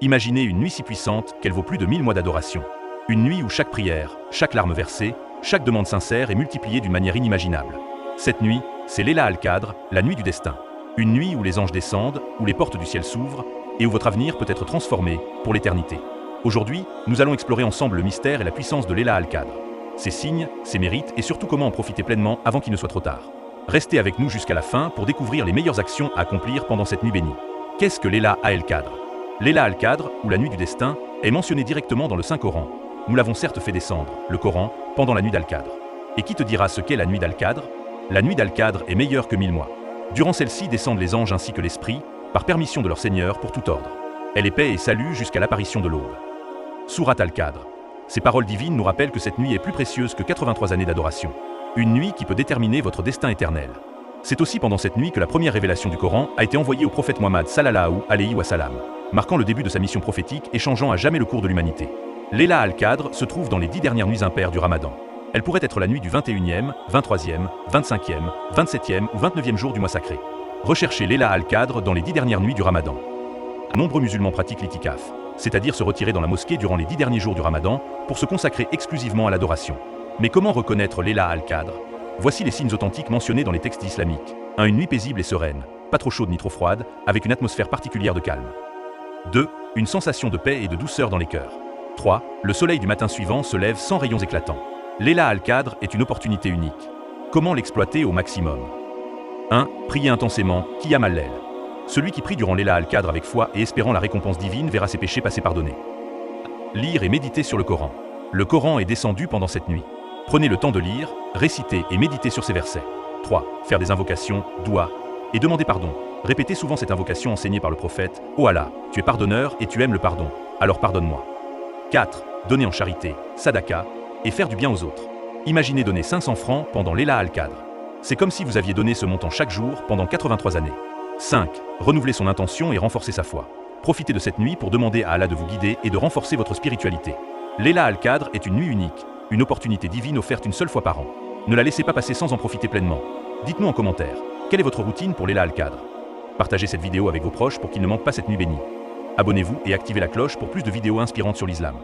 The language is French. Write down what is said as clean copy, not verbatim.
Imaginez une nuit si puissante qu'elle vaut plus de 1000 mois d'adoration. Une nuit où chaque prière, chaque larme versée, chaque demande sincère est multipliée d'une manière inimaginable. Cette nuit, c'est Layla al-Qadr, la nuit du destin. Une nuit où les anges descendent, où les portes du ciel s'ouvrent et où votre avenir peut être transformé pour l'éternité. Aujourd'hui, nous allons explorer ensemble le mystère et la puissance de Layla al-Qadr. Ses signes, ses mérites et surtout comment en profiter pleinement avant qu'il ne soit trop tard. Restez avec nous jusqu'à la fin pour découvrir les meilleures actions à accomplir pendant cette nuit bénie. Qu'est-ce que Layla al-Qadr? Layla al-Qadr, ou la nuit du destin, est mentionnée directement dans le Saint-Coran. Nous l'avons certes fait descendre, le Coran, pendant la nuit d'al-Qadr. Et qui te dira ce qu'est la nuit d'al-Qadr? La nuit d'al-Qadr est meilleure que 1000 mois. Durant celle-ci descendent les anges ainsi que l'esprit, par permission de leur Seigneur pour tout ordre. Elle est paix et salut jusqu'à l'apparition de l'aube. Sourate al-Qadr. Ces paroles divines nous rappellent que cette nuit est plus précieuse que 83 années d'adoration. Une nuit qui peut déterminer votre destin éternel. C'est aussi pendant cette nuit que la première révélation du Coran a été envoyée au prophète Muhammad sallallahu alayhi wa sallam, marquant le début de sa mission prophétique et changeant à jamais le cours de l'humanité. Layla al-Qadr se trouve dans les 10 dernières nuits impaires du Ramadan. Elle pourrait être la nuit du 21e, 23e, 25e, 27e ou 29e jour du mois sacré. Recherchez Layla al-Qadr dans les 10 dernières nuits du Ramadan. Nombreux musulmans pratiquent l'itikaf, c'est-à-dire se retirer dans la mosquée durant les 10 derniers jours du Ramadan pour se consacrer exclusivement à l'adoration. Mais comment reconnaître Layla al-Qadr? Voici les signes authentiques mentionnés dans les textes islamiques. 1. Une nuit paisible et sereine, pas trop chaude ni trop froide, avec une atmosphère particulière de calme. 2. Une sensation de paix et de douceur dans les cœurs. 3. Le soleil du matin suivant se lève sans rayons éclatants. Layla al-Qadr est une opportunité unique. Comment l'exploiter au maximum? 1. Priez intensément, Qiyam al-Layl. Celui qui prie durant Layla al-Qadr avec foi et espérant la récompense divine verra ses péchés passer pardonnés. Lire et méditer sur le Coran. Le Coran est descendu pendant cette nuit. Prenez le temps de lire, réciter et méditer sur ces versets. 3. Faire des invocations, doua, et demander pardon. Répétez souvent cette invocation enseignée par le prophète. Ô Allah, tu es pardonneur et tu aimes le pardon, alors pardonne-moi. 4. Donner en charité, sadaka, et faire du bien aux autres. Imaginez donner 500 francs pendant Layla al-Qadr. C'est comme si vous aviez donné ce montant chaque jour pendant 83 années. 5. Renouveler son intention et renforcer sa foi. Profitez de cette nuit pour demander à Allah de vous guider et de renforcer votre spiritualité. Layla al-Qadr est une nuit unique, une opportunité divine offerte une seule fois par an. Ne la laissez pas passer sans en profiter pleinement. Dites-nous en commentaire, quelle est votre routine pour Layla al-Qadr? Partagez cette vidéo avec vos proches pour qu'ils ne manquent pas cette nuit bénie. Abonnez-vous et activez la cloche pour plus de vidéos inspirantes sur l'islam.